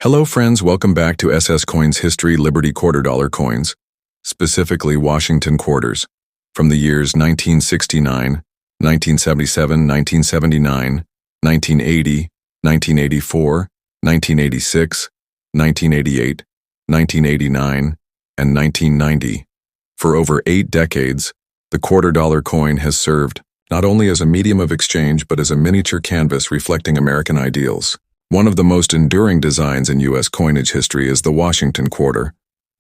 Hello friends, welcome back to SS Coins History Liberty $quarter coins, specifically Washington quarters, from the years 1969, 1977, 1979, 1980, 1984, 1986, 1988, 1989, and 1990. For over 8 decades, the $quarter coin has served not only as a medium of exchange but as a miniature canvas reflecting American ideals. One of the most enduring designs in U.S. coinage history is the Washington quarter,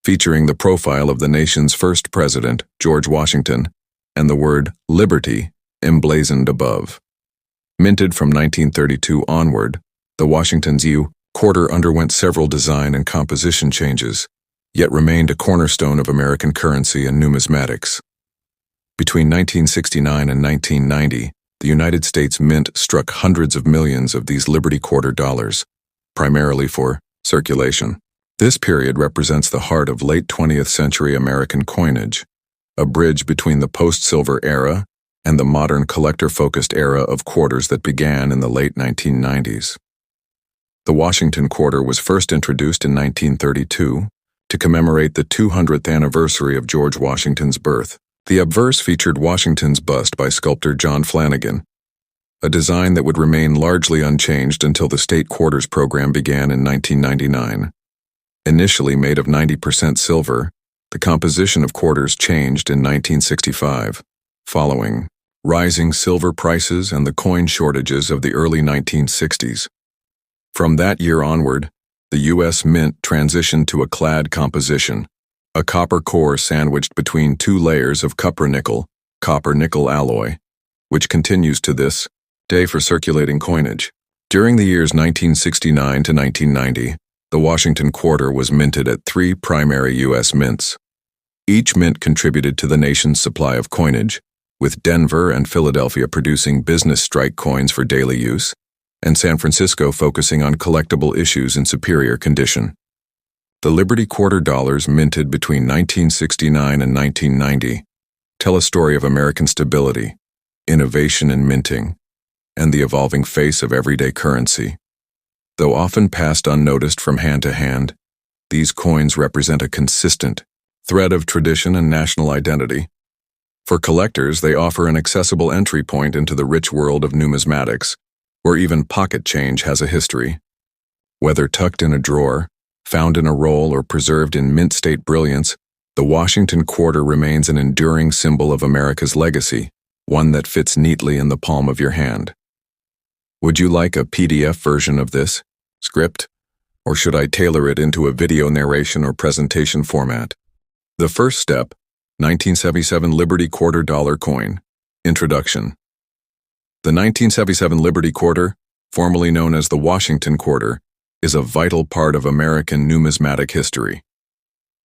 featuring the profile of the nation's first president, George Washington, and the word liberty emblazoned above. Minted from 1932 onward, the Washington's U quarter underwent several design and composition changes, yet remained a cornerstone of American currency and numismatics. Between 1969 and 1990, the United States Mint struck hundreds of millions of these Liberty quarter dollars, primarily for circulation. This period represents the heart of late 20th century American coinage, a bridge between the post-silver era and the modern collector-focused era of quarters that began in the late 1990s. The Washington quarter was first introduced in 1932 to commemorate the 200th anniversary of George Washington's birth. The obverse featured Washington's bust by sculptor John Flanagan, a design that would remain largely unchanged until the state quarters program began in 1999. Initially made of 90% silver, the composition of quarters changed in 1965, following rising silver prices and the coin shortages of the early 1960s. From that year onward, the U.S. Mint transitioned to a clad composition, a copper core sandwiched between 2 layers of cupronickel, copper-nickel alloy, which continues to this day for circulating coinage. During the years 1969 to 1990, the Washington quarter was minted at 3 primary U.S. mints. Each mint contributed to the nation's supply of coinage, with Denver and Philadelphia producing business strike coins for daily use, and San Francisco focusing on collectible issues in superior condition. The Liberty quarter dollars minted between 1969 and 1990 tell a story of American stability, innovation in minting, and the evolving face of everyday currency. Though often passed unnoticed from hand to hand, these coins represent a consistent thread of tradition and national identity. For collectors, they offer an accessible entry point into the rich world of numismatics, where even pocket change has a history. Whether tucked in a drawer, found in a roll, or preserved in mint state brilliance, the Washington quarter remains an enduring symbol of America's legacy, one that fits neatly in the palm of your hand. Would you like a PDF version of this script, or should I tailor it into a video narration or presentation format? The first step, 1977 Liberty quarter dollar coin. Introduction. The 1977 Liberty quarter, formerly known as the Washington quarter, is a vital part of American numismatic history.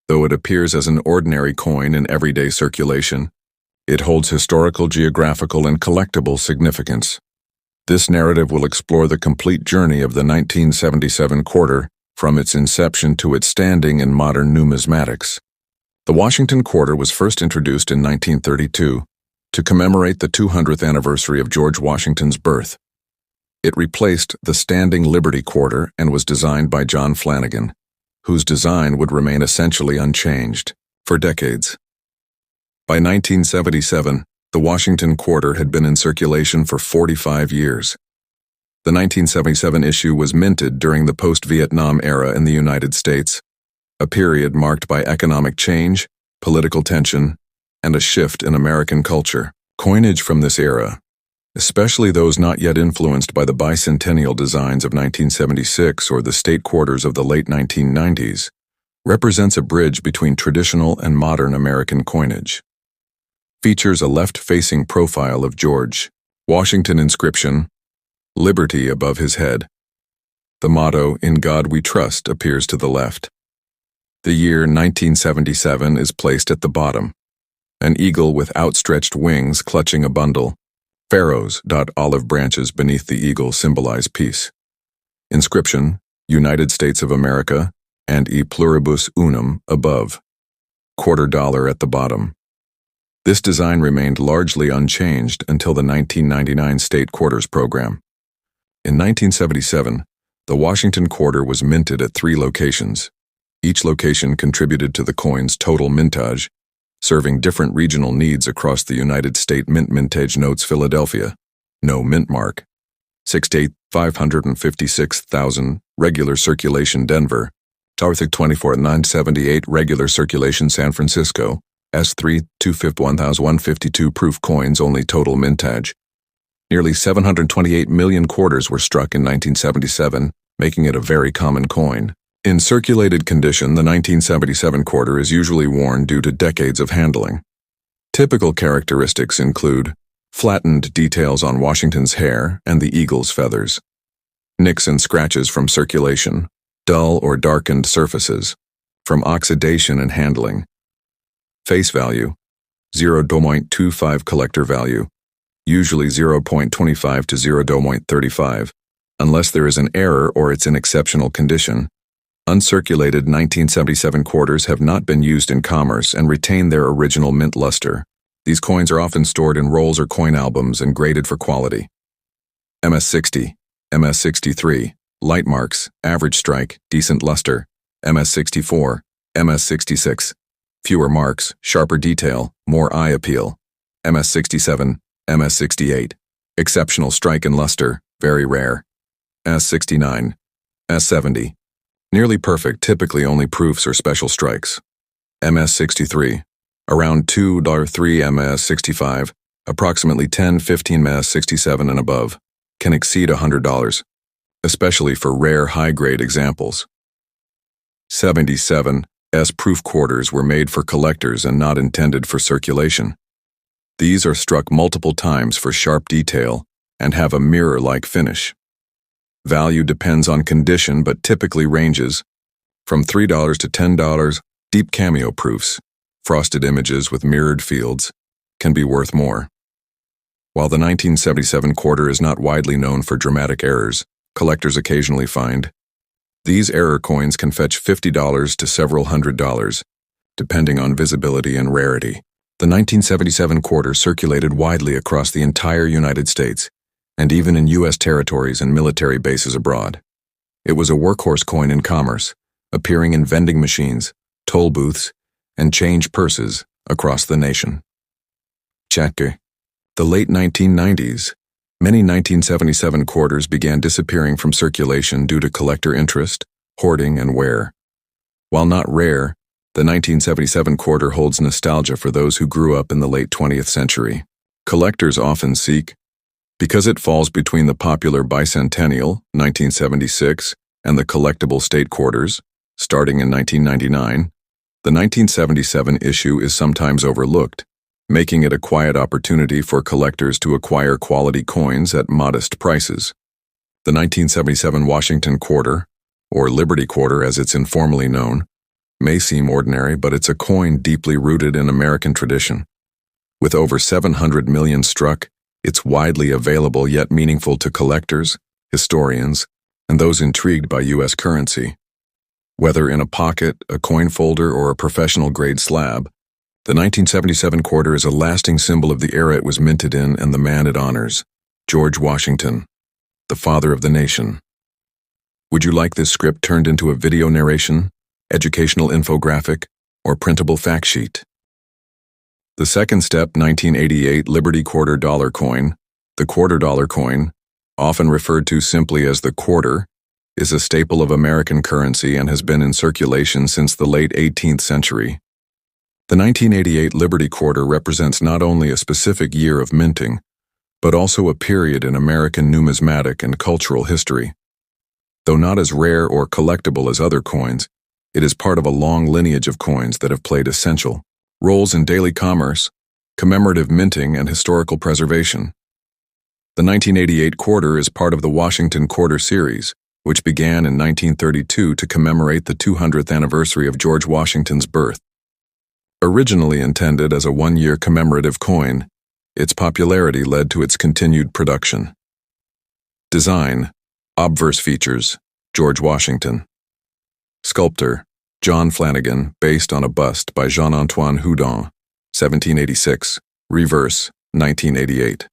Though it appears as an ordinary coin in everyday circulation, it holds historical, geographical, and collectible significance. This narrative will explore the complete journey of the 1977 quarter, from its inception to its standing in modern numismatics. The Washington quarter was first introduced in 1932 to commemorate the 200th anniversary of George Washington's birth. It replaced the standing Liberty quarter and was designed by John Flanagan, whose design would remain essentially unchanged for decades. By 1977, the Washington quarter had been in circulation for 45 years. The 1977 issue was minted during the post-Vietnam era in the United States, a period marked by economic change, political tension, and a shift in American culture. Coinage from this era, especially those not yet influenced by the bicentennial designs of 1976 or the state quarters of the late 1990s, represents a bridge between traditional and modern American coinage. Features a left-facing profile of George Washington inscription, Liberty above his head. The motto, In God We Trust, appears to the left. The year 1977 is placed at the bottom. An eagle with outstretched wings clutching a bundle. Pharaohs, olive branches beneath the eagle symbolize peace. Inscription, United States of America, and E pluribus unum above. Quarter dollar at the bottom. This design remained largely unchanged until the 1999 state quarters program. In 1977, The Washington quarter was minted at 3 locations. Each location contributed to the coin's total mintage, serving different regional needs across the United States. Mintage notes Philadelphia, no mint mark. 6,556,000, regular circulation Denver. Tarthik 24,978, regular circulation San Francisco. S3, 251,152 proof coins only total mintage. Nearly 728 million quarters were struck in 1977, making it a very common coin. In circulated condition, the 1977 quarter is usually worn due to decades of handling. Typical characteristics include flattened details on Washington's hair and the eagle's feathers, nicks and scratches from circulation, dull or darkened surfaces, from oxidation and handling. Face value, 0.25 collector value, usually 0.25 to 0.35, unless there is an error or it's in exceptional condition. Uncirculated 1977 quarters have not been used in commerce and retain their original mint luster. These coins are often stored in rolls or coin albums and graded for quality. MS60, MS63, light marks, average strike, decent luster. MS64, MS66, fewer marks, sharper detail, more eye appeal. MS67, MS68, exceptional strike and luster, very rare. S69, S70, nearly perfect, typically only proofs or special strikes. MS63, around $2.3 MS65, approximately 10-15 MS67 and above, can exceed $100, especially for rare high-grade examples. 77 S proof quarters were made for collectors and not intended for circulation. These are struck multiple times for sharp detail and have a mirror-like finish. Value depends on condition but typically ranges from $3 to $10. Deep cameo proofs, frosted images with mirrored fields, can be worth more. While the 1977 quarter is not widely known for dramatic errors, collectors occasionally find these error coins can fetch $50 to several $100, depending on visibility and rarity. The 1977 quarter circulated widely across the entire United States, and even in U.S. territories and military bases abroad. It was a workhorse coin in commerce, appearing in vending machines, toll booths, and change purses across the nation. Chatke. The late 1990s, many 1977 quarters began disappearing from circulation due to collector interest, hoarding, and wear. While not rare, the 1977 quarter holds nostalgia for those who grew up in the late 20th century. Collectors often seek, because it falls between the popular bicentennial, 1976, and the collectible state quarters, starting in 1999, the 1977 issue is sometimes overlooked, making it a quiet opportunity for collectors to acquire quality coins at modest prices. The 1977 Washington quarter, or Liberty quarter as it's informally known, may seem ordinary, but it's a coin deeply rooted in American tradition. With over 700 million struck, it's widely available yet meaningful to collectors, historians, and those intrigued by U.S. currency. Whether in a pocket, a coin folder, or a professional-grade slab, the 1977 quarter is a lasting symbol of the era it was minted in and the man it honors, George Washington, the father of the nation. Would you like this script turned into a video narration, educational infographic, or printable fact sheet? The second step, 1988 Liberty quarter dollar coin. The quarter dollar coin, often referred to simply as the quarter, is a staple of American currency and has been in circulation since the late 18th century. The 1988 Liberty quarter represents not only a specific year of minting, but also a period in American numismatic and cultural history. Though not as rare or collectible as other coins, it is part of a long lineage of coins that have played essential roles in daily commerce, commemorative minting, and historical preservation. The 1988 quarter is part of the Washington Quarter series, which began in 1932 to commemorate the 200th anniversary of George Washington's birth. Originally intended as a one-year commemorative coin, its popularity led to its continued production. Design, obverse features, George Washington. Sculptor, John Flanagan, based on a bust by Jean-Antoine Houdon, 1786, reverse, 1988.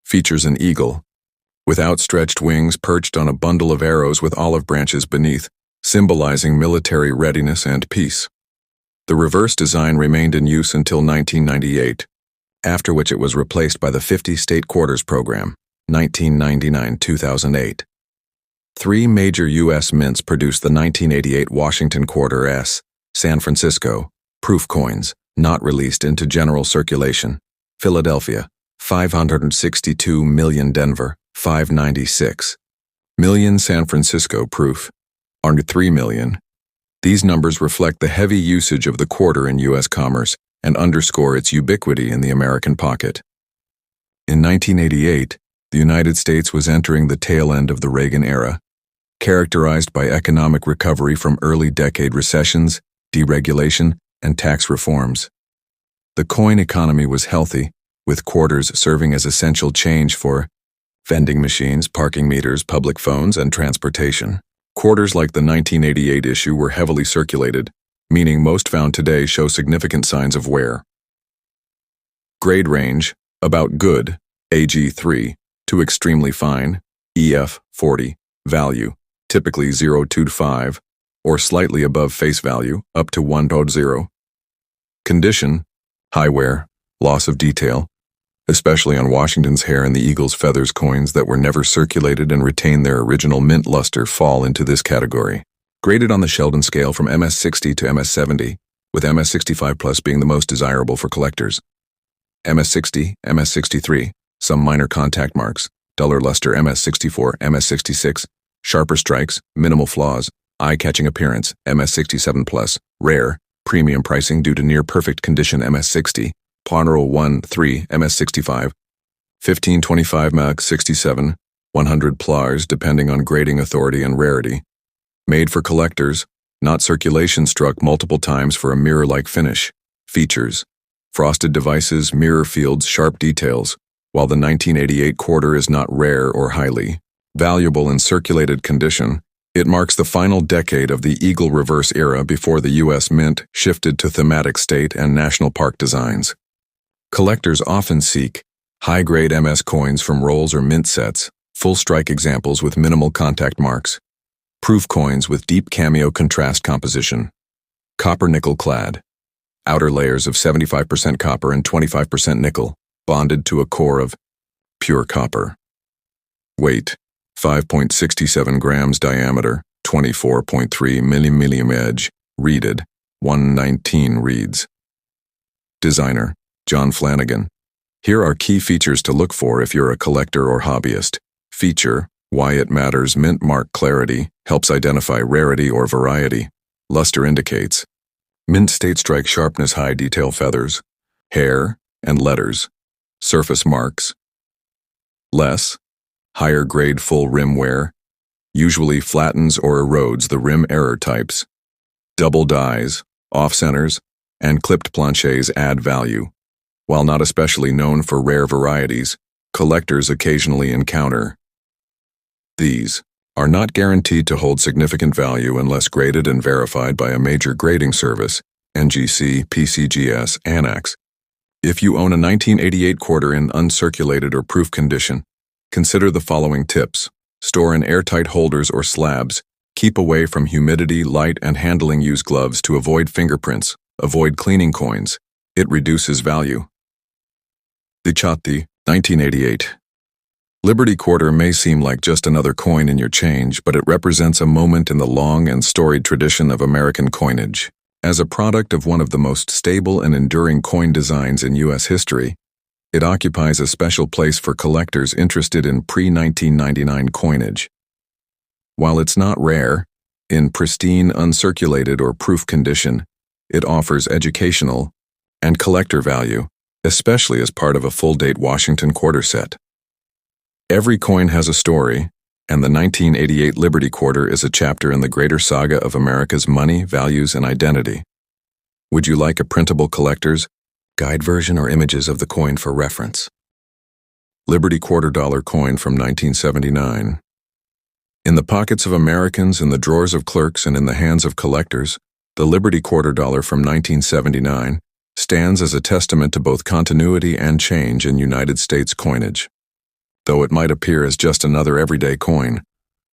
Features an eagle. with outstretched wings perched on a bundle of arrows with olive branches beneath, symbolizing military readiness and peace. The reverse design remained in use until 1998, after which it was replaced by the 50 State Quarters Program, 1999-2008. 3 major U.S. mints produced the 1988 Washington Quarter S, San Francisco, proof coins, not released into general circulation. Philadelphia, 562 million. Denver, 596 million. San Francisco proof, under 3 million. These numbers reflect the heavy usage of the quarter in U.S. commerce and underscore its ubiquity in the American pocket. In 1988, the United States was entering the tail end of the Reagan era, characterized by economic recovery from early decade recessions, deregulation, and tax reforms. The coin economy was healthy, with quarters serving as essential change for vending machines, parking meters, public phones, and transportation. Quarters like the 1988 issue were heavily circulated, meaning most found today show significant signs of wear. Grade range, about good, AG3, to extremely fine, EF 40, value, typically 0 to 5, or slightly above face value, up to 1.0. Condition, high wear, loss of detail, especially on Washington's hair and the eagle's feathers. Coins that were never circulated and retain their original mint luster fall into this category. Graded on the Sheldon scale from MS60 to MS70, with MS65 plus being the most desirable for collectors. MS60, MS63, some minor contact marks, duller luster. MS64, MS66, sharper strikes, minimal flaws, eye-catching appearance. MS67 plus, rare, premium pricing due to near-perfect condition. MS60, Ponderal 1-3, MS65, 1525 Mach 67, 100 Plars depending on grading authority and rarity. Made for collectors, not circulation. Struck multiple times for a mirror-like finish. Features: frosted devices, mirror fields, sharp details. While the 1988 quarter is not rare or highly valuable in circulated condition, it marks the final decade of the Eagle reverse era before the U.S. Mint shifted to thematic state and national park designs. Collectors often seek high-grade MS coins from rolls or mint sets, full strike examples with minimal contact marks, proof coins with deep cameo contrast composition, copper-nickel clad, outer layers of 75% copper and 25% nickel, bonded to a core of pure copper. Weight: 5.67 grams. Diameter: 24.3 mm. Edge: reeded, 119 reeds. Designer: John Flanagan. Here are key features to look for if you're a collector or hobbyist. Feature: why it matters. Mint mark clarity, helps identify rarity or variety. Luster indicates mint state strike sharpness, high detail feathers, hair, and letters. Surface marks: less, higher grade full rim wear, usually flattens or erodes the rim error types. Double dies, off-centers, and clipped planchets add value. While not especially known for rare varieties, collectors occasionally encounter these. Are not guaranteed to hold significant value unless graded and verified by a major grading service, NGC, PCGS, Annex. If you own a 1988 quarter in uncirculated or proof condition, consider the following tips. Store in airtight holders or slabs. Keep away from humidity, light, and handling. Use gloves to avoid fingerprints. Avoid cleaning coins. It reduces value. The Chatti, 1988. Liberty Quarter may seem like just another coin in your change, but it represents a moment in the long and storied tradition of American coinage. As a product of one of the most stable and enduring coin designs in U.S. history, it occupies a special place for collectors interested in pre-1999 coinage. While it's not rare, in pristine, uncirculated, or proof condition, it offers educational and collector value, especially as part of a full-date Washington quarter set. Every coin has a story, and the 1988 Liberty Quarter is a chapter in the greater saga of America's money, values, and identity. Would you like a printable collector's guide version or images of the coin for reference? Liberty Quarter Dollar Coin from 1979. In the pockets of Americans, in the drawers of clerks, and in the hands of collectors, the Liberty Quarter Dollar from 1979 stands as a testament to both continuity and change in United States coinage. Though it might appear as just another everyday coin,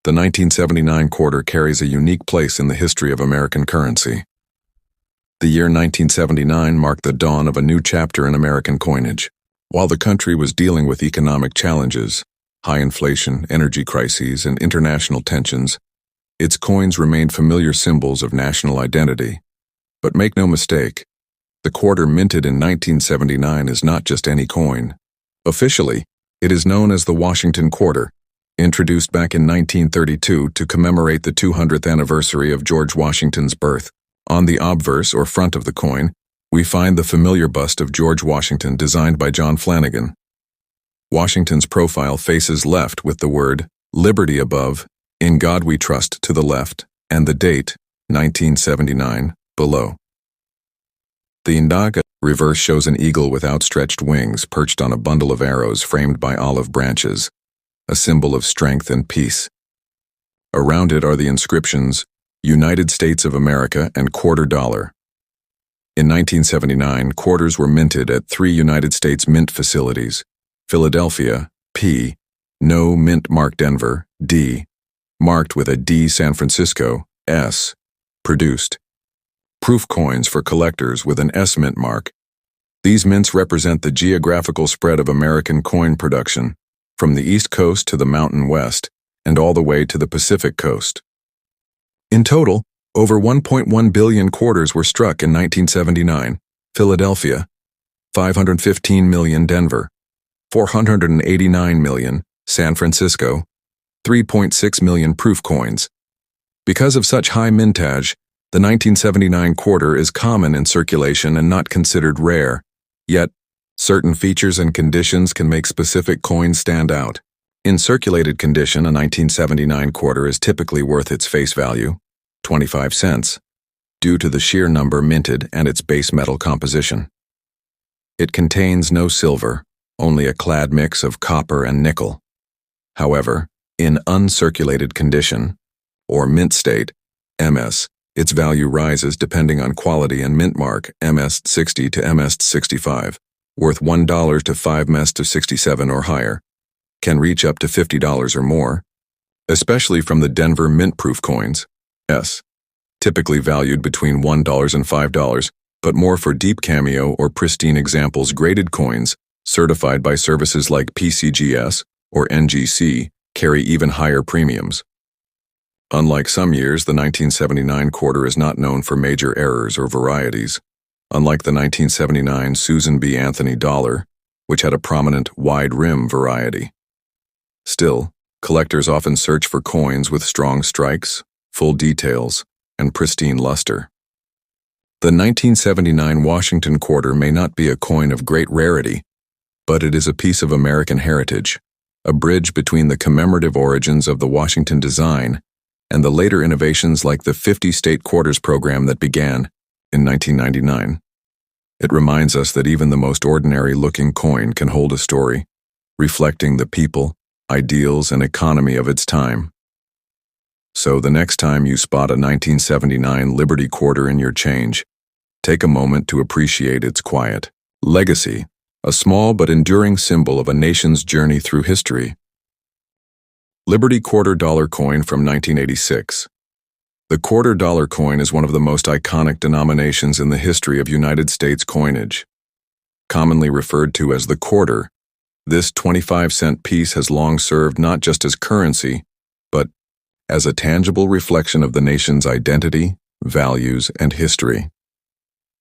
the 1979 quarter carries a unique place in the history of American currency. The year 1979 marked the dawn of a new chapter in American coinage. While the country was dealing with economic challenges, high inflation, energy crises, and international tensions, its coins remained familiar symbols of national identity. But make no mistake, the quarter minted in 1979 is not just any coin. Officially, it is known as the Washington Quarter, introduced back in 1932 to commemorate the 200th anniversary of George Washington's birth. On the obverse or front of the coin, we find the familiar bust of George Washington designed by John Flanagan. Washington's profile faces left with the word Liberty above, In God We Trust to the left, and the date, 1979, below. The Indaga reverse shows an eagle with outstretched wings perched on a bundle of arrows framed by olive branches, a symbol of strength and peace. Around it are the inscriptions, United States of America and $quarter. In 1979, quarters were minted at 3 United States mint facilities: Philadelphia, P, No Mint Mark Denver, D, marked with a D San Francisco, S, produced. Proof coins for collectors with an S mint mark. These mints represent the geographical spread of American coin production, from the East Coast to the Mountain West, and all the way to the Pacific Coast. In total, over 1.1 billion quarters were struck in 1979, Philadelphia, 515 million Denver, 489 million San Francisco, 3.6 million proof coins. Because of such high mintage, the 1979 quarter is common in circulation and not considered rare, yet certain features and conditions can make specific coins stand out. In circulated condition, a 1979 quarter is typically worth its face value, 25 cents, due to the sheer number minted and its base metal composition. It contains no silver, only a clad mix of copper and nickel. However, in uncirculated condition, or mint state, MS, its value rises depending on quality and mint mark, MS60 to MS65, worth $1 to 5 MS to 67 or higher, can reach up to $50 or more, especially from the Denver mint-proof coins, S, typically valued between $1 and $5, but more for deep cameo or pristine examples graded coins, certified by services like PCGS or NGC, carry even higher premiums. Unlike some years, the 1979 quarter is not known for major errors or varieties. Unlike the 1979 Susan B. Anthony dollar, which had a prominent wide rim variety. Still, collectors often search for coins with strong strikes, full details, and pristine luster. The 1979 Washington quarter may not be a coin of great rarity, but it is a piece of American heritage, a bridge between the commemorative origins of the Washington design and the later innovations like the 50-state quarters program that began in 1999. It reminds us that even the most ordinary-looking coin can hold a story, reflecting the people, ideals, and economy of its time. So the next time you spot a 1979 Liberty quarter in your change, take a moment to appreciate its quiet legacy, a small but enduring symbol of a nation's journey through history. Liberty $quarter coin from 1986. The $quarter coin is one of the most iconic denominations in the history of United States coinage. Commonly referred to as the quarter, this 25-cent piece has long served not just as currency, but as a tangible reflection of the nation's identity, values, and history.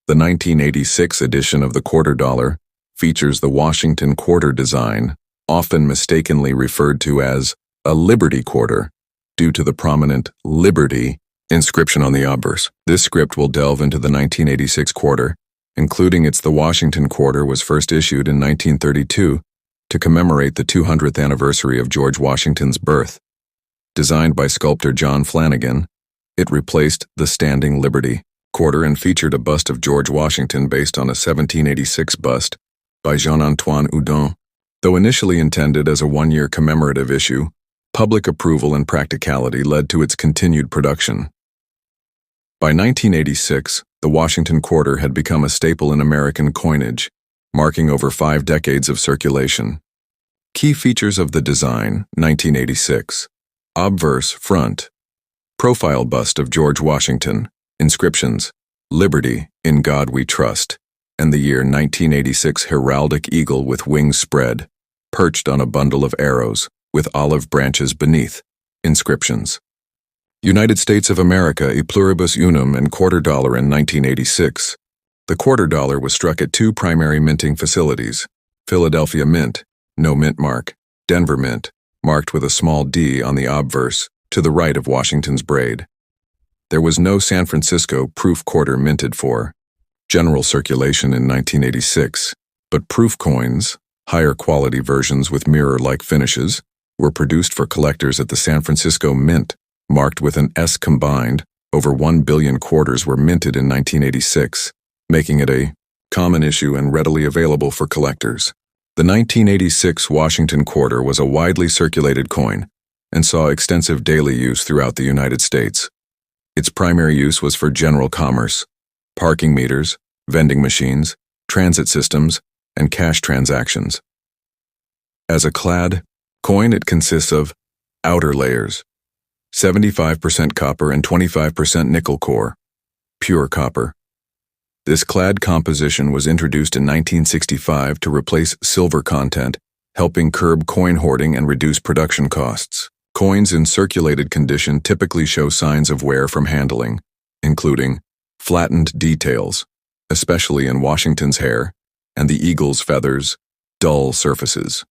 The 1986 edition of the $quarter features the Washington quarter design, often mistakenly referred to as a Liberty quarter, due to the prominent Liberty inscription on the obverse. This script will delve into the 1986 quarter, including its The Washington quarter was first issued in 1932 to commemorate the 200th anniversary of George Washington's birth. Designed by sculptor John Flanagan, it replaced the Standing Liberty quarter and featured a bust of George Washington based on a 1786 bust by Jean-Antoine Houdon. Though initially intended as a one-year commemorative issue, public approval and practicality led to its continued production. By 1986, the Washington quarter had become a staple in American coinage, marking over 5 decades of circulation. Key features of the design, 1986. Obverse front. Profile bust of George Washington. Inscriptions, Liberty, in God we trust, and the year 1986 heraldic eagle with wings spread, perched on a bundle of arrows, with olive branches beneath. Inscriptions. United States of America e pluribus unum and $quarter in 1986. The $quarter was struck at two primary minting facilities: Philadelphia Mint, no mint mark; Denver Mint, marked with a small D on the obverse, to the right of Washington's braid. There was no San Francisco proof quarter minted for general circulation in 1986, but proof coins, higher quality versions with mirror-like finishes, were produced for collectors at the San Francisco Mint, marked with an S combined. Over 1 billion quarters were minted in 1986, making it a common issue and readily available for collectors. The 1986 Washington quarter was a widely circulated coin and saw extensive daily use throughout the United States. Its primary use was for general commerce, parking meters, vending machines, transit systems, and cash transactions. As a clad coin, it consists of outer layers, 75% copper and 25% nickel core, pure copper. This clad composition was introduced in 1965 to replace silver content, helping curb coin hoarding and reduce production costs. Coins in circulated condition typically show signs of wear from handling, including flattened details, especially in Washington's hair, and the eagle's feathers, dull surfaces.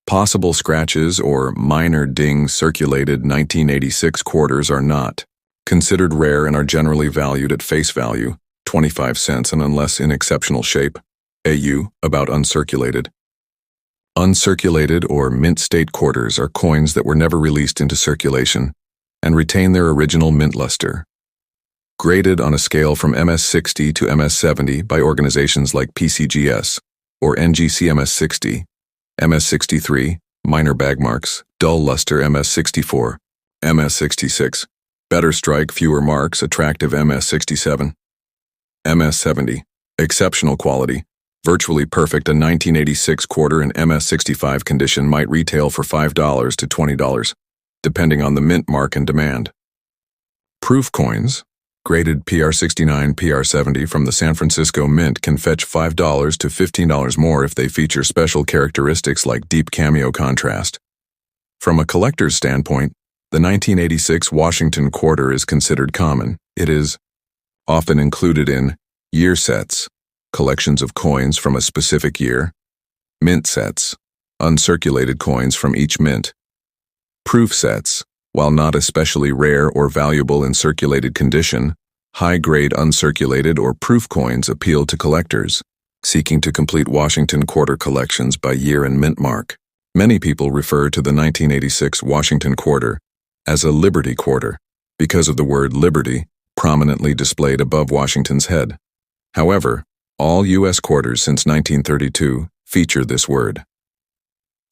Possible scratches or minor dings. Circulated 1986 quarters are not considered rare and are generally valued at face value, 25 cents, and unless in exceptional shape. AU, about uncirculated. Uncirculated or mint state quarters are coins that were never released into circulation and retain their original mint luster. Graded on a scale from MS-60 to MS-70 by organizations like PCGS or NGC MS-60, MS-63, minor bag marks, dull luster MS-64, MS-66, better strike, fewer marks, attractive MS-67. MS-70, exceptional quality, virtually perfect. A 1986 quarter in MS-65 condition might retail for $5 to $20, depending on the mint mark and demand. Proof coins, graded PR69, PR70 from the San Francisco Mint, can fetch $5 to $15 more if they feature special characteristics like deep cameo contrast. From a collector's standpoint, the 1986 Washington quarter is considered common. It is often included in year sets, collections of coins from a specific year; mint sets, uncirculated coins from each mint; proof sets, while not especially rare or valuable in circulated condition, high-grade uncirculated or proof coins appeal to collectors seeking to complete Washington quarter collections by year and mint mark. Many people refer to the 1986 Washington quarter as a Liberty quarter because of the word liberty prominently displayed above Washington's head. However, all U.S. quarters since 1932 feature this word.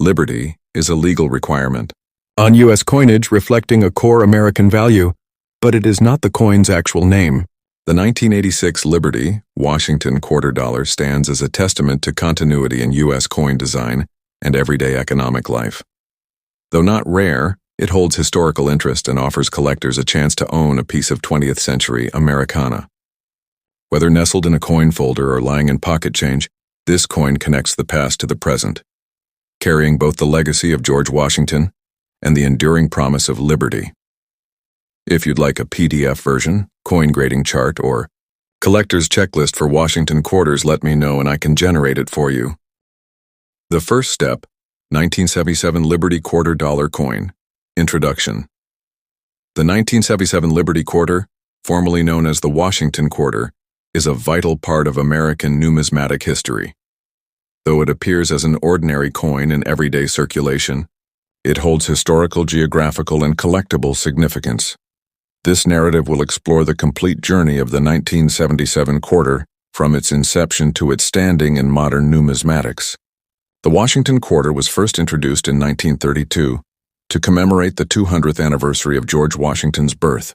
Liberty is a legal requirement on U.S. coinage reflecting a core American value, but it is not the coin's actual name. The 1986 Liberty Washington quarter dollar stands as a testament to continuity in U.S. coin design and everyday economic life. Though not rare, it holds historical interest and offers collectors a chance to own a piece of 20th century Americana. Whether nestled in a coin folder or lying in pocket change, this coin connects the past to the present, carrying both the legacy of George Washington and the enduring promise of liberty. If you'd like a PDF version, coin grading chart, or collector's checklist for Washington quarters, let me know and I can generate it for you. The first step, 1977 Liberty quarter dollar coin. Introduction. The 1977 Liberty quarter, formerly known as the Washington quarter, is a vital part of American numismatic history. Though it appears as an ordinary coin in everyday circulation, it holds historical, geographical, and collectible significance. This narrative will explore the complete journey of the 1977 quarter, from its inception to its standing in modern numismatics. The Washington quarter was first introduced in 1932 to commemorate the 200th anniversary of George Washington's birth.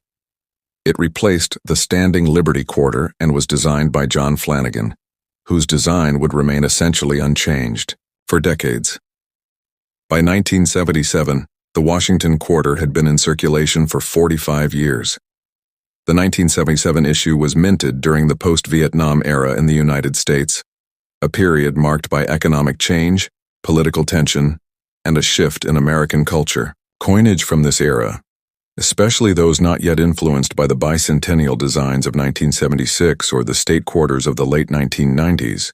It replaced the standing Liberty quarter and was designed by John Flanagan, whose design would remain essentially unchanged for decades. By 1977, the Washington quarter had been in circulation for 45 years. The 1977 issue was minted during the post-Vietnam era in the United States, a period marked by economic change, political tension, and a shift in American culture. Coinage from this era, especially those not yet influenced by the bicentennial designs of 1976 or the state quarters of the late 1990s,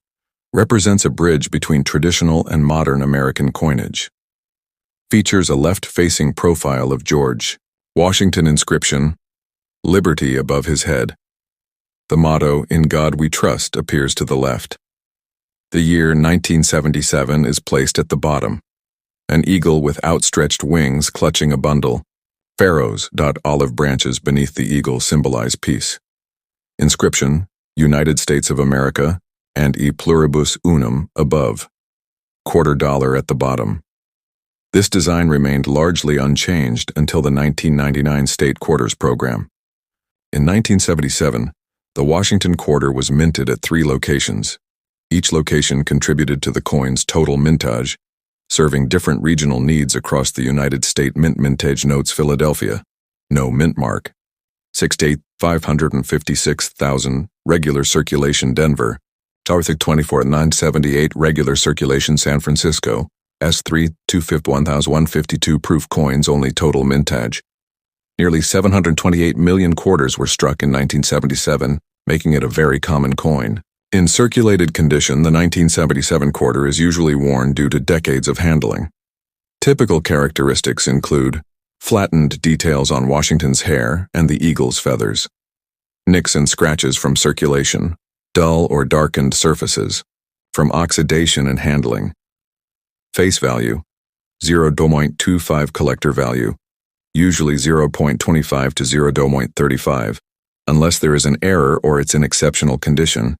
represents a bridge between traditional and modern American coinage. Features a left-facing profile of George Washington inscription, Liberty above his head. The motto, In God We Trust, appears to the left. The year 1977 is placed at the bottom. An eagle with outstretched wings clutching a bundle. Pharaohs, olive branches beneath the eagle symbolize peace. Inscription, United States of America, and E pluribus unum above. $quarter at the bottom. This design remained largely unchanged until the 1999 State Quarters program. In 1977, the Washington quarter was minted at 3 locations. Each location contributed to the coin's total mintage, serving different regional needs across the United States. Mintage notes Philadelphia, no mint mark. 556,000, regular circulation Denver. Tarthik 24,978, regular circulation San Francisco. S3, 251,152 proof coins only total mintage. Nearly 728 million quarters were struck in 1977, making it a very common coin. In circulated condition, the 1977 quarter is usually worn due to decades of handling. Typical characteristics include flattened details on Washington's hair and the eagle's feathers, nicks and scratches from circulation, dull or darkened surfaces, from oxidation and handling. Face value, 0.25 collector value, usually 0.25 to 0.35, unless there is an error or it's in exceptional condition.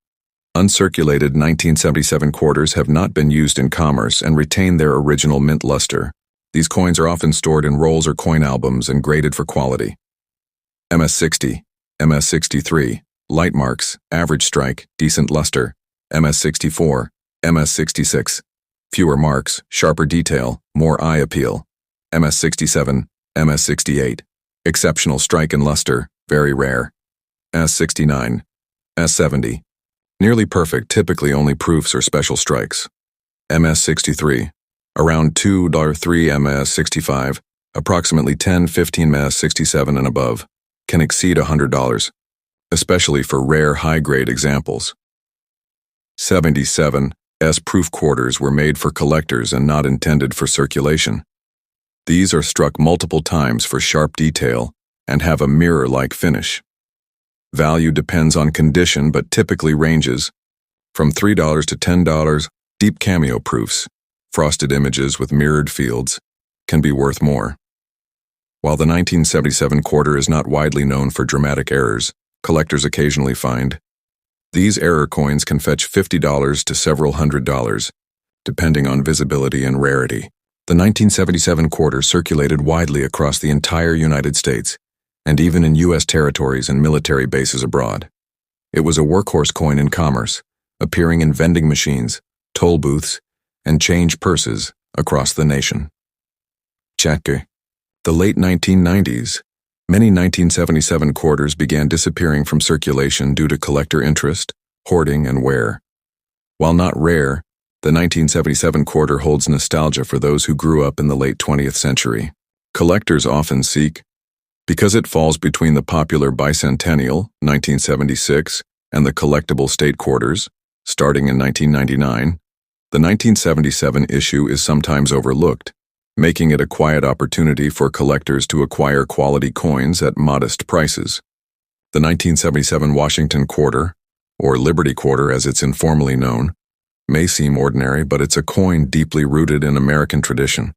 Uncirculated 1977 quarters have not been used in commerce and retain their original mint luster. These coins are often stored in rolls or coin albums and graded for quality. MS60, MS63, light marks, average strike, decent luster. MS64, MS66, fewer marks, sharper detail, more eye appeal. MS67, MS68, exceptional strike and luster, very rare. S69, S70, nearly perfect, typically only proofs or special strikes. MS63, around $2.3 MS65, approximately 10-15 MS67 and above, can exceed $100, especially for rare high-grade examples. 77 S proof quarters were made for collectors and not intended for circulation. These are struck multiple times for sharp detail and have a mirror-like finish. Value depends on condition but typically ranges from $3 to $10. Deep cameo proofs, frosted images with mirrored fields, can be worth more. While the 1977 quarter is not widely known for dramatic errors, collectors occasionally find these error coins can fetch $50 to several $100, depending on visibility and rarity. The 1977 quarter circulated widely across the entire United States, and even in U.S. territories and military bases abroad. It was a workhorse coin in commerce, appearing in vending machines, toll booths, and change purses across the nation. The late 1990s. Many 1977 quarters began disappearing from circulation due to collector interest, hoarding, and wear. While not rare, the 1977 quarter holds nostalgia for those who grew up in the late 20th century. Collectors often seek, because it falls between the popular bicentennial, 1976, and the collectible state quarters, starting in 1999, the 1977 issue is sometimes overlooked, making it a quiet opportunity for collectors to acquire quality coins at modest prices. The 1977 Washington quarter, or Liberty quarter as it's informally known, may seem ordinary, but it's a coin deeply rooted in American tradition.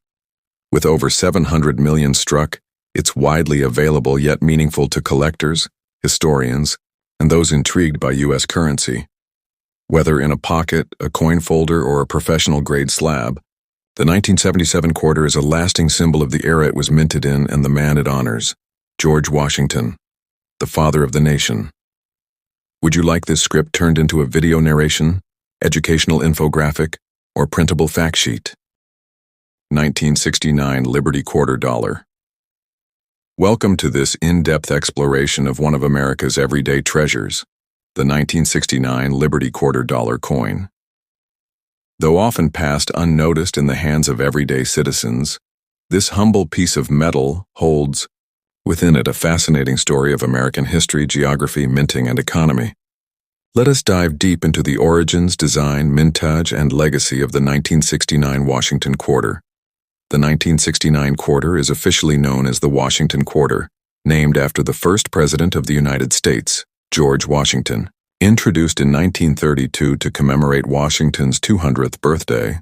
With over 700 million struck, it's widely available yet meaningful to collectors, historians, and those intrigued by U.S. currency. Whether in a pocket, a coin folder, or a professional-grade slab, the 1977 quarter is a lasting symbol of the era it was minted in and the man it honors, George Washington, the father of the nation. Would you like this script turned into a video narration, educational infographic, or printable fact sheet? 1969 Liberty Quarter Dollar. Welcome to this in-depth exploration of one of America's everyday treasures, the 1969 Liberty Quarter Dollar coin. Though often passed unnoticed in the hands of everyday citizens, this humble piece of metal holds within it a fascinating story of American history, geography, minting, and economy. Let us dive deep into the origins, design, mintage, and legacy of the 1969 Washington Quarter. The 1969 quarter is officially known as the Washington Quarter, named after the first President of the United States, George Washington. Introduced in 1932 to commemorate Washington's 200th birthday,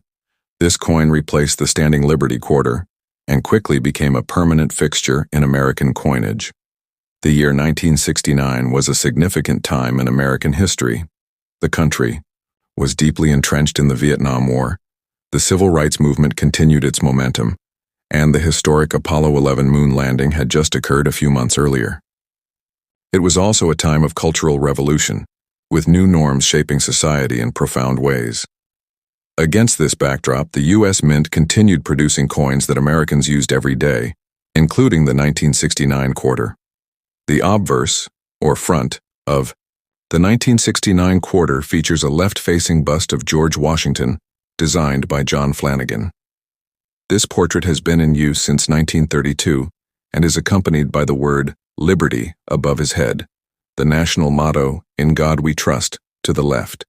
this coin replaced the standing Liberty Quarter and quickly became a permanent fixture in American coinage. The year 1969 was a significant time in American history. The country was deeply entrenched in the Vietnam War, the civil rights movement continued its momentum, and the historic Apollo 11 moon landing had just occurred a few months earlier. It was also a time of cultural revolution, with new norms shaping society in profound ways. Against this backdrop, the U.S. Mint continued producing coins that Americans used every day, including the 1969 quarter. The obverse, or front, of the 1969 quarter features a left-facing bust of George Washington, designed by John Flanagan. This portrait has been in use since 1932 and is accompanied by the word Liberty above his head, the national motto, "In God We Trust," to the left,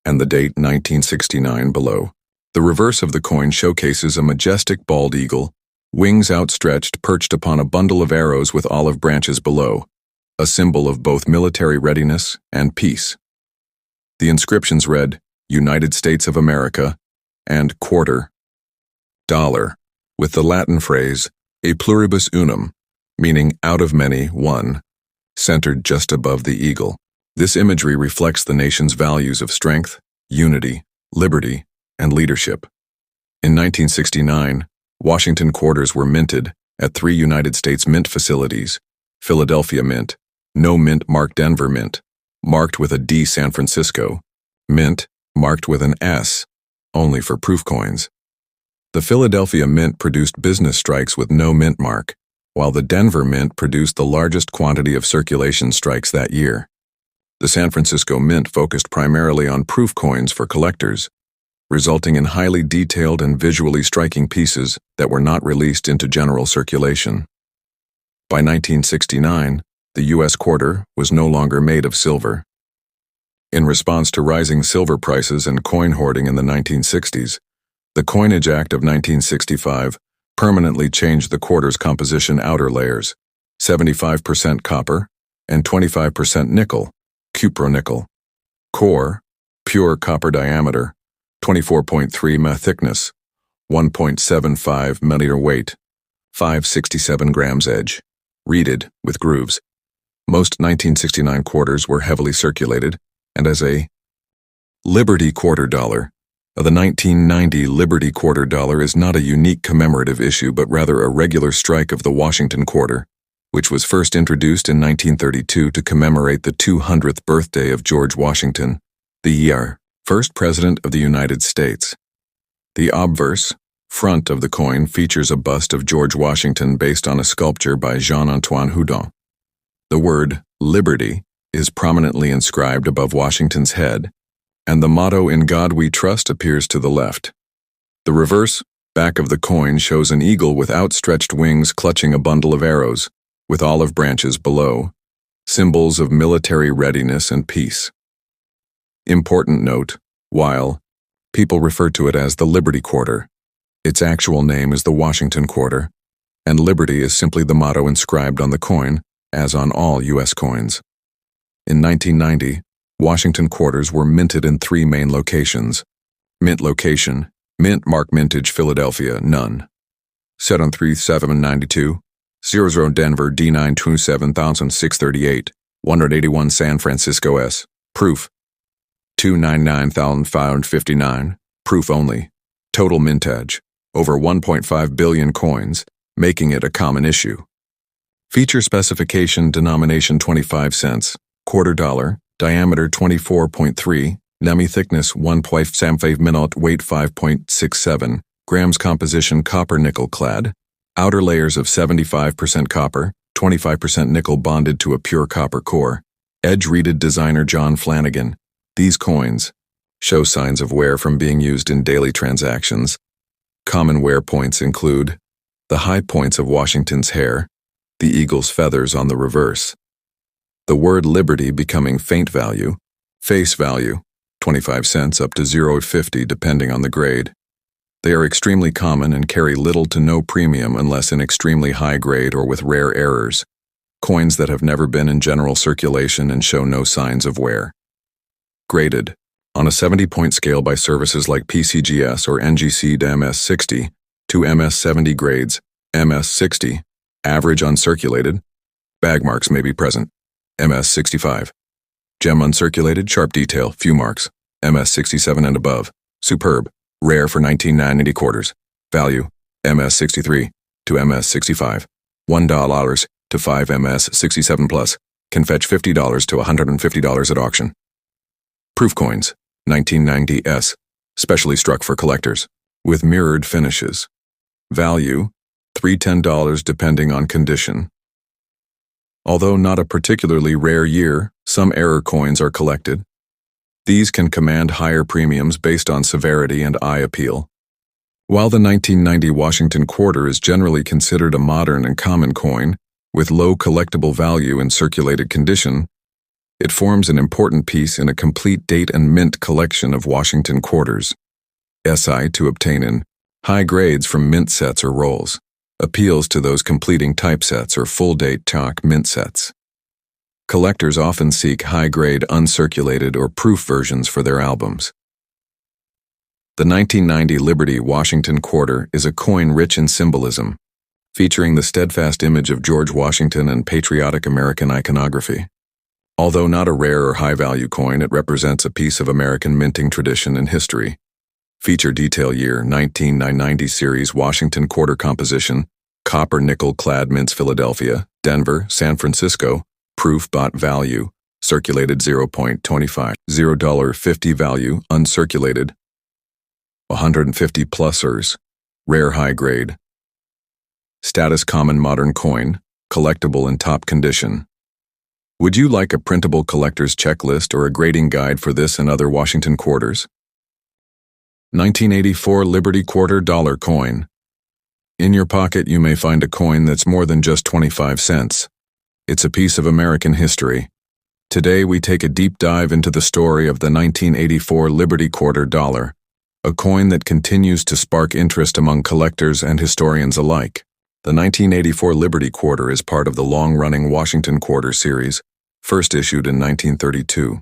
and the date 1969 below. The reverse of the coin showcases a majestic bald eagle, wings outstretched, perched upon a bundle of arrows with olive branches below, a symbol of both military readiness and peace. The inscriptions read, "United States of America," and "quarter dollar," with the Latin phrase, "e pluribus unum," meaning out of many, one, centered just above the eagle. This imagery reflects the nation's values of strength, unity, liberty, and leadership. In 1969, Washington quarters were minted at 3 United States Mint facilities: Philadelphia Mint, No Mint marked Denver Mint, marked with a D San Francisco, Mint marked with an S, only for proof coins. The Philadelphia Mint produced business strikes with no mint mark, while the Denver Mint produced the largest quantity of circulation strikes that year. The San Francisco Mint focused primarily on proof coins for collectors, resulting in highly detailed and visually striking pieces that were not released into general circulation. By 1969, the U.S. quarter was no longer made of silver. In response to rising silver prices and coin hoarding in the 1960s, the Coinage Act of 1965 permanently changed the quarter's composition outer layers, 75% copper and 25% nickel, cupronickel. Core, pure copper diameter, 24.3 mm thickness, 1.75 mm weight, 567 grams edge, reeded with grooves. Most 1969 quarters were heavily circulated, and as a Liberty Quarter Dollar, the 1990 Liberty Quarter Dollar is not a unique commemorative issue but rather a regular strike of the Washington Quarter, which was first introduced in 1932 to commemorate the 200th birthday of George Washington, the first President of the United States. The obverse, front of the coin features a bust of George Washington based on a sculpture by Jean-Antoine Houdon. The word Liberty is prominently inscribed above Washington's head, and the motto "In God We Trust" appears to the left. The reverse, back of the coin shows an eagle with outstretched wings clutching a bundle of arrows, with olive branches below, symbols of military readiness and peace. Important note, while people refer to it as the Liberty Quarter, its actual name is the Washington Quarter, and Liberty is simply the motto inscribed on the coin, as on all U.S. coins. In 1990, Washington quarters were minted in 3 main locations. Mint location, Mint mark mintage Philadelphia, none. 73792, 00 Denver D927638, 181 San Francisco S, proof. 299,559, proof only. Total mintage, over 1.5 billion coins, making it a common issue. Feature specification: denomination 25 cents, quarter dollar, diameter 24.3, nemi thickness 1.75 minute, weight 5.67, Grams composition copper-nickel clad. Outer layers of 75% copper, 25% nickel bonded to a pure copper core. Edge-reeded designer John Flanagan. These coins show signs of wear from being used in daily transactions. Common wear points include the high points of Washington's hair, the eagle's feathers on the reverse, the word liberty becoming faint value, face value, 25 cents up to 0.50 depending on the grade. They are extremely common and carry little to no premium unless in extremely high grade or with rare errors. Coins that have never been in general circulation and show no signs of wear. Graded. On a 70-point scale by services like PCGS or NGC to MS60 to MS70 grades, MS60, average uncirculated, bag marks may be present, MS65. Gem uncirculated, sharp detail, few marks, MS67 and above, superb, rare for 1990 quarters, value, MS63 to MS65, $1 to 5 MS67 plus, can fetch $50 to $150 at auction. Proof coins, 1990s, specially struck for collectors, with mirrored finishes. Value, $3–10 depending on condition. Although not a particularly rare year, some error coins are collected. These can command higher premiums based on severity and eye appeal. While the 1990 Washington quarter is generally considered a modern and common coin, with low collectible value in circulated condition, it forms an important piece in a complete date and mint collection of Washington quarters. SI to obtain in high grades from mint sets or rolls. Appeals to those completing typesets or full-date chalk mint sets. Collectors often seek high-grade uncirculated or proof versions for their albums. The 1990 Liberty Washington Quarter is a coin rich in symbolism, featuring the steadfast image of George Washington and patriotic American iconography. Although not a rare or high-value coin, it represents a piece of American minting tradition and history. Feature detail year 1990 series Washington Quarter composition, copper-nickel clad mints Philadelphia, Denver, San Francisco, proof bought value, circulated 0.25, $0.50 value, uncirculated, 150 plusers, rare high grade. Status common modern coin, collectible in top condition. Would you like a printable collector's checklist or a grading guide for this and other Washington quarters? 1984 Liberty Quarter Dollar Coin. In your pocket you may find a coin that's more than just 25 cents. It's a piece of American history. Today we take a deep dive into the story of the 1984 Liberty Quarter Dollar, a coin that continues to spark interest among collectors and historians alike. The 1984 Liberty Quarter is part of the long-running Washington Quarter series, first issued in 1932.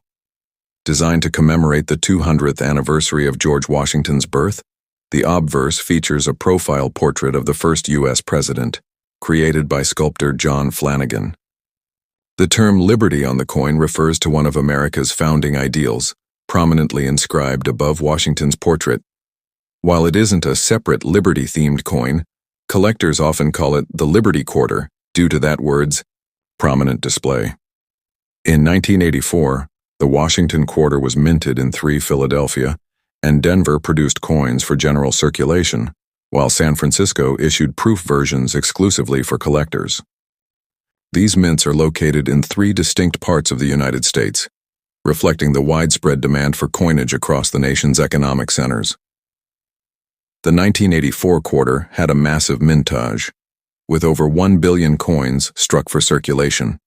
Designed to commemorate the 200th anniversary of George Washington's birth, the obverse features a profile portrait of the first U.S. president, created by sculptor John Flanagan. The term liberty on the coin refers to one of America's founding ideals, prominently inscribed above Washington's portrait. While it isn't a separate liberty-themed coin, collectors often call it the Liberty Quarter due to that word's prominent display. In 1984, the Washington Quarter was minted in 3 Philadelphia, and Denver produced coins for general circulation, while San Francisco issued proof versions exclusively for collectors. These mints are located in 3 distinct parts of the United States, reflecting the widespread demand for coinage across the nation's economic centers. The 1984 quarter had a massive mintage, with over 1 billion coins struck for circulation.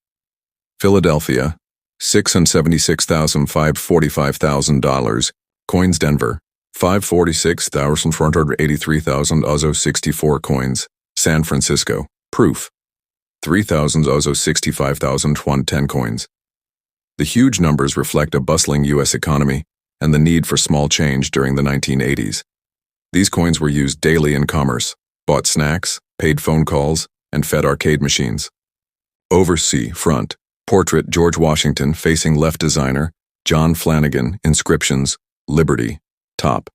Philadelphia, $676,545,000, coins Denver, $546,483,000 64 coins, San Francisco, proof, 3,000 65,110 coins. The huge numbers reflect a bustling U.S. economy and the need for small change during the 1980s. These coins were used daily in commerce, bought snacks, paid phone calls, and fed arcade machines. Oversea, front, portrait George Washington facing left designer, John Flanagan, inscriptions, Liberty, top.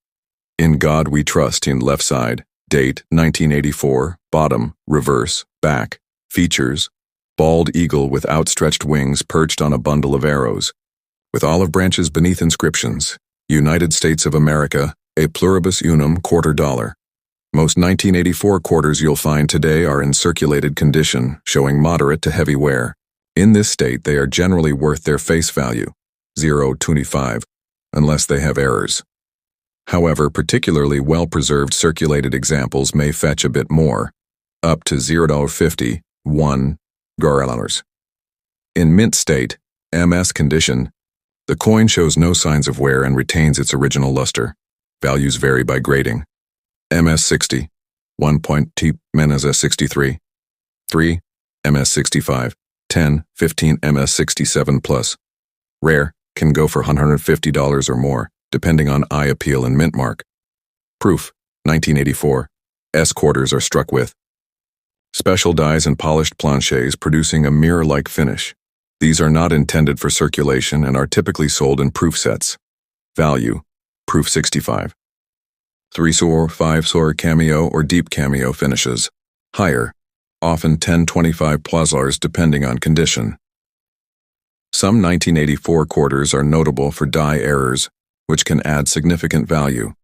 In God We Trust in left side, date 1984, bottom, reverse, back, features, bald eagle with outstretched wings perched on a bundle of arrows, with olive branches beneath inscriptions, United States of America, a pluribus unum $quarter. Most 1984 quarters you'll find today are in circulated condition, showing moderate to heavy wear. In this state, they are generally worth their face value, $0.25, unless they have errors. However, particularly well-preserved circulated examples may fetch a bit more, up to $0.50, $1. In mint state, MS condition, the coin shows no signs of wear and retains its original luster. Values vary by grading. MS 60, 1.2 MS 63, 3, MS 65, 10, 15 MS 67 plus. Rare can go for $150 or more, depending on eye appeal and mint mark. Proof, 1984. S quarters are struck with special dies and polished planchets producing a mirror-like finish. These are not intended for circulation and are typically sold in proof sets. Value, proof 65. 3-SOR, 5-SOR cameo or deep cameo finishes. Higher, often 10-25 plus depending on condition. Some 1984 quarters are notable for die errors, which can add significant value.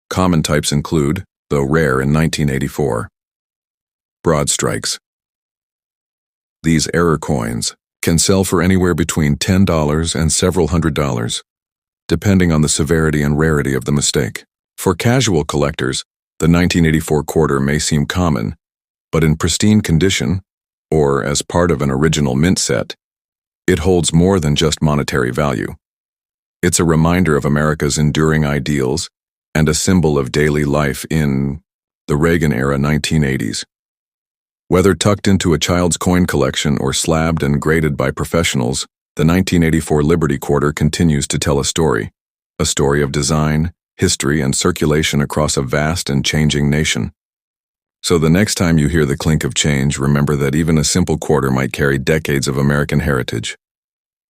Common types include, though rare in 1984, broad strikes. These error coins can sell for anywhere between $10 and several $100s, depending on the severity and rarity of the mistake. For casual collectors, the 1984 quarter may seem common, but in pristine condition, or as part of an original mint set, it holds more than just monetary value. It's a reminder of America's enduring ideals and a symbol of daily life in the Reagan-era 1980s. Whether tucked into a child's coin collection or slabbed and graded by professionals, the 1984 Liberty Quarter continues to tell a story of design, history, and circulation across a vast and changing nation. So the next time you hear the clink of change, remember that even a simple quarter might carry decades of American heritage.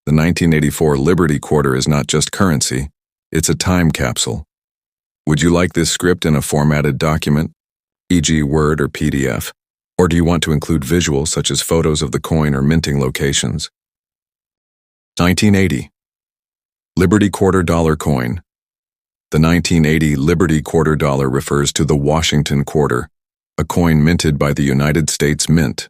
The 1984 Liberty Quarter is not just currency, it's a time capsule. Would you like this script in a formatted document, e.g. Word or PDF? Or do you want to include visuals such as photos of the coin or minting locations? 1980. Liberty Quarter Dollar Coin. The 1980 Liberty Quarter Dollar refers to the Washington Quarter, a coin minted by the United States Mint.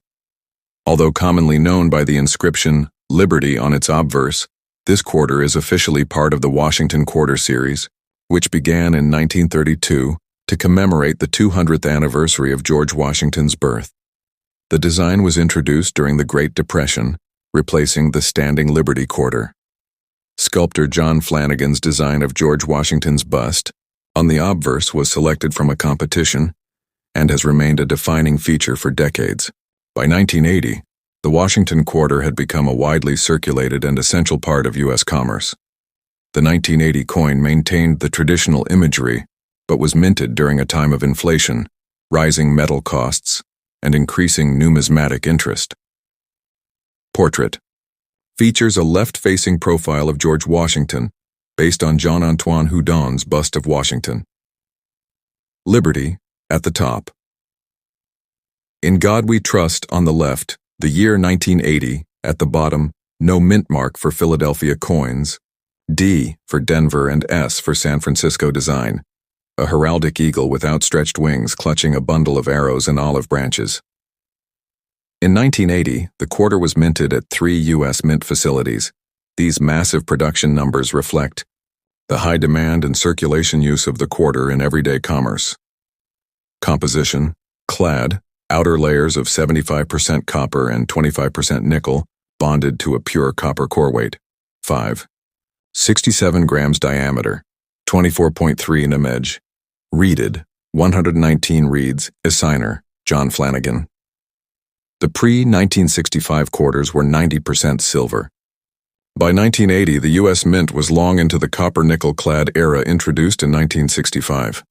Although commonly known by the inscription Liberty on its obverse, this quarter is officially part of the Washington Quarter series, which began in 1932 to commemorate the 200th anniversary of George Washington's birth. The design was introduced during the Great Depression, replacing the standing Liberty Quarter. Sculptor John Flanagan's design of George Washington's bust on the obverse was selected from a competition and has remained a defining feature for decades. By 1980, the Washington Quarter had become a widely circulated and essential part of U.S. commerce. The 1980 coin maintained the traditional imagery, but was minted during a time of inflation, rising metal costs, and increasing numismatic interest. Portrait. Features a left-facing profile of George Washington, based on Jean-Antoine Houdon's bust of Washington. Liberty, at the top. In God We Trust on the left, the year 1980, at the bottom, no mint mark for Philadelphia coins, D for Denver and S for San Francisco design, a heraldic eagle with outstretched wings clutching a bundle of arrows and olive branches. In 1980, the quarter was minted at 3 U.S. mint facilities. These massive production numbers reflect the high demand and circulation use of the quarter in everyday commerce. Composition, clad, outer layers of 75% copper and 25% nickel, bonded to a pure copper core weight. 5. 67 grams diameter, 24.3 numage. Reeded, 119 reeds, assigner, John Flanagan. The pre-1965 quarters were 90% silver. By 1980, the U.S. Mint was long into the copper-nickel clad era introduced in 1965.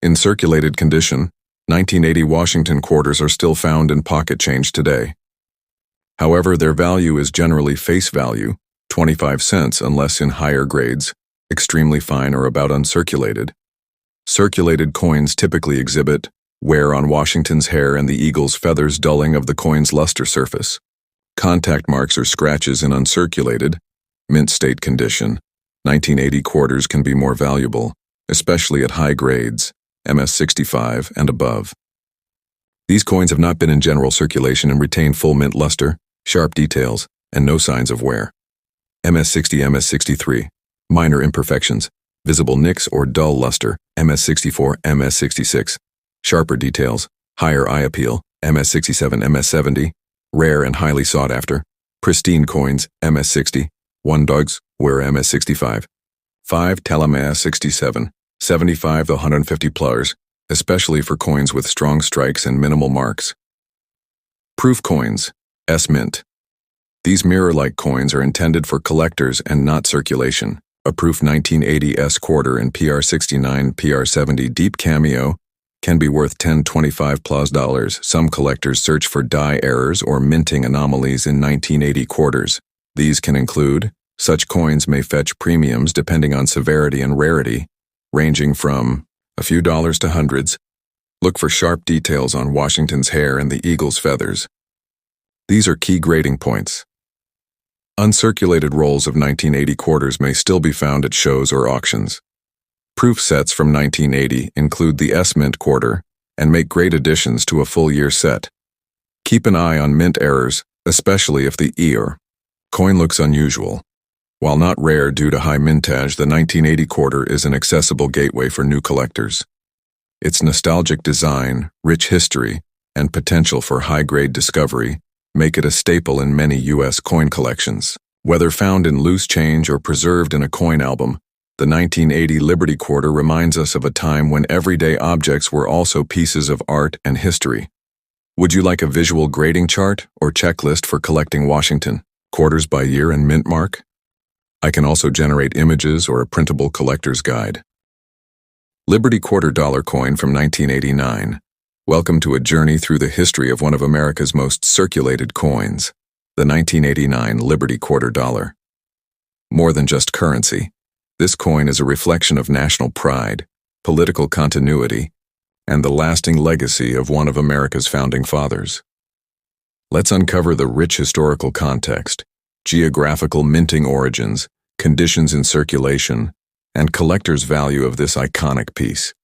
In circulated condition, 1980 Washington quarters are still found in pocket change today. However, their value is generally face value, 25 cents unless in higher grades, extremely fine or about uncirculated. Circulated coins typically exhibit wear on Washington's hair and the eagle's feathers dulling of the coin's luster surface. Contact marks or scratches in uncirculated, mint state condition, 1980 quarters can be more valuable, especially at high grades, MS65, and above. These coins have not been in general circulation and retain full mint luster, sharp details, and no signs of wear. MS60, MS63, minor imperfections, visible nicks or dull luster. MS64, MS66, sharper details, higher eye appeal. MS67, MS70, rare and highly sought after. Pristine coins. MS60, 1 dogs, wear. MS65. 5 Talam MS67, 75 to 150 plurs, especially for coins with strong strikes and minimal marks. Proof coins. S-mint. These mirror-like coins are intended for collectors and not circulation. A proof 1980 S quarter and PR69, PR70 deep cameo can be worth $10-25+. Some collectors search for die errors or minting anomalies in 1980 quarters. These can include, such coins may fetch premiums depending on severity and rarity, ranging from a few dollars to hundreds. Look for sharp details on Washington's hair and the eagle's feathers. These are key grading points. Uncirculated rolls of 1980 quarters may still be found at shows or auctions. Proof sets from 1980 include the S-mint quarter and make great additions to a full-year set. Keep an eye on mint errors, especially if the ER coin looks unusual. While not rare due to high mintage, the 1980 quarter is an accessible gateway for new collectors. Its nostalgic design, rich history, and potential for high-grade discovery make it a staple in many U.S. coin collections. Whether found in loose change or preserved in a coin album, the 1980 Liberty Quarter reminds us of a time when everyday objects were also pieces of art and history. Would you like a visual grading chart or checklist for collecting Washington quarters by year and mint mark? I can also generate images or a printable collector's guide. Liberty Quarter Dollar Coin from 1989. Welcome to a journey through the history of one of America's most circulated coins, the 1989 Liberty Quarter Dollar. More than just currency, this coin is a reflection of national pride, political continuity, and the lasting legacy of one of America's founding fathers. Let's uncover the rich historical context, geographical minting origins, conditions in circulation, and collector's value of this iconic piece.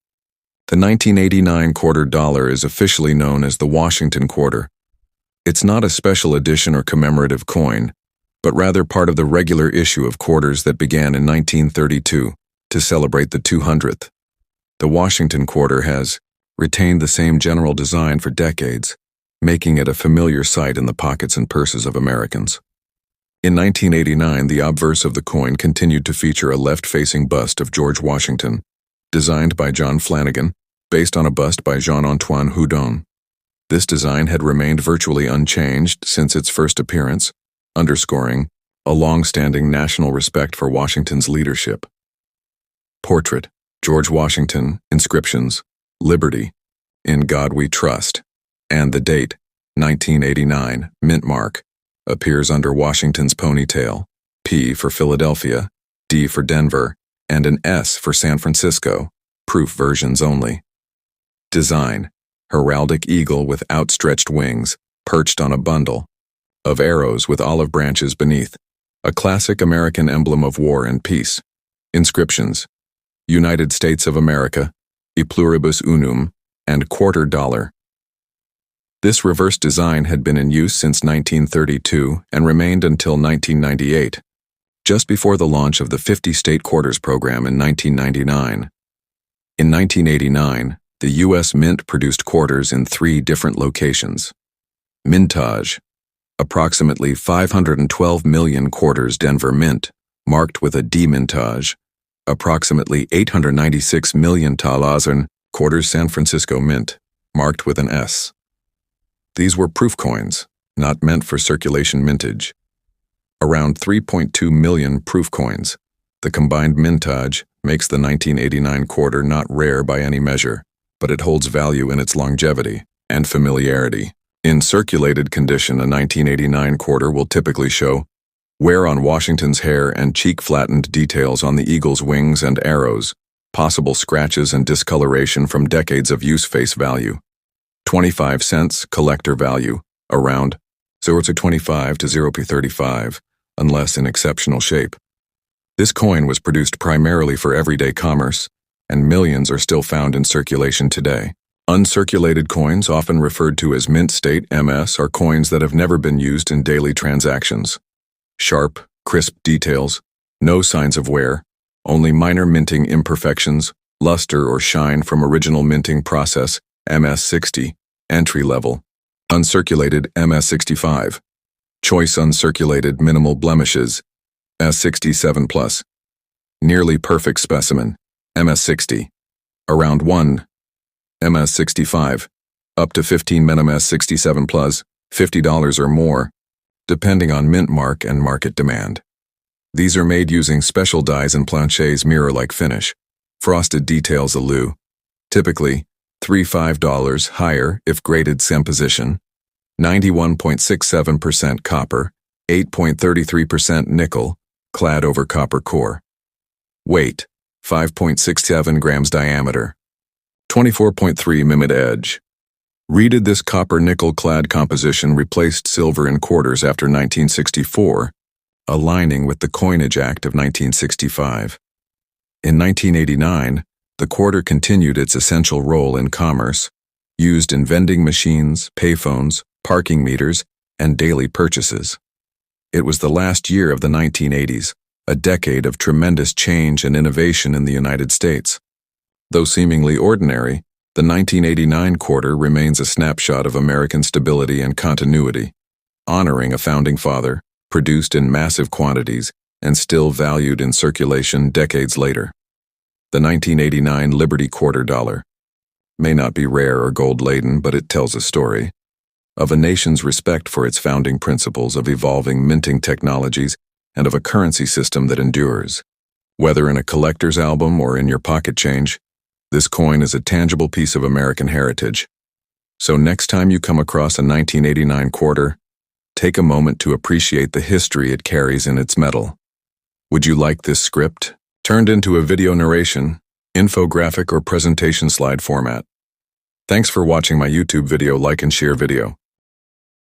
The 1989 quarter dollar is officially known as the Washington Quarter. It's not a special edition or commemorative coin, but rather part of the regular issue of quarters that began in 1932 to celebrate the 200th. The Washington Quarter has retained the same general design for decades, making it a familiar sight in the pockets and purses of Americans. In 1989, the obverse of the coin continued to feature a left-facing bust of George Washington, designed by John Flanagan, based on a bust by Jean-Antoine Houdon. This design had remained virtually unchanged since its first appearance, underscoring a long-standing national respect for Washington's leadership. Portrait: George Washington, inscriptions, Liberty, In God We Trust, and the date, 1989, mint mark, appears under Washington's ponytail, P for Philadelphia, D for Denver, and an S for San Francisco, proof versions only. Design: heraldic eagle with outstretched wings, perched on a bundle of arrows with olive branches beneath, a classic American emblem of war and peace. Inscriptions: United States of America, E pluribus unum, and quarter dollar. This reverse design had been in use since 1932 and remained until 1998, just before the launch of the 50-state quarters program in 1999. In 1989, the U.S. Mint produced quarters in 3 different locations. Mintage: approximately 512 million quarters Denver Mint, marked with a demintage. Approximately 896 million Talazern quarters San Francisco Mint, marked with an S. These were proof coins, not meant for circulation mintage. Around 3.2 million proof coins. The combined mintage makes the 1989 quarter not rare by any measure, but it holds value in its longevity and familiarity. In circulated condition, a 1989 quarter will typically show wear on Washington's hair and cheek-flattened details on the eagle's wings and arrows, possible scratches and discoloration from decades of use. Face value: 25 cents. Collector value: around 0.25 to 0.35, unless in exceptional shape. This coin was produced primarily for everyday commerce, and millions are still found in circulation today. Uncirculated coins, often referred to as mint state (MS), are coins that have never been used in daily transactions. Sharp, crisp details, no signs of wear, only minor minting imperfections, luster or shine from original minting process, MS-60, entry level. Uncirculated, MS-65. Choice uncirculated, minimal blemishes, S67+. Nearly perfect specimen, MS-60. Around 1, MS-65. Up to 15 MS-67+, $50 or more, depending on mint mark and market demand. These are made using special dies and plancher's mirror-like finish. Frosted details allure. Typically, $3–5 higher if graded composition. 91.67% copper, 8.33% nickel, clad over copper core. Weight, 5.67 grams diameter. 24.3 mm edge. Reeded, this copper-nickel clad composition replaced silver in quarters after 1964, aligning with the Coinage Act of 1965. In 1989, the quarter continued its essential role in commerce, used in vending machines, payphones, parking meters, and daily purchases. It was the last year of the 1980s, a decade of tremendous change and innovation in the United States. Though seemingly ordinary, the 1989 quarter remains a snapshot of American stability and continuity, honoring a founding father, produced in massive quantities, and still valued in circulation decades later. The 1989 Liberty Quarter Dollar may not be rare or gold-laden, but it tells a story of a nation's respect for its founding principles, of evolving minting technologies, and of a currency system that endures. Whether in a collector's album or in your pocket change, this coin is a tangible piece of American heritage. So next time you come across a 1989 quarter, take a moment to appreciate the history it carries in its metal. Would you like this script turned into a video narration, infographic, or presentation slide format? Thanks for watching my YouTube video. Like and share video.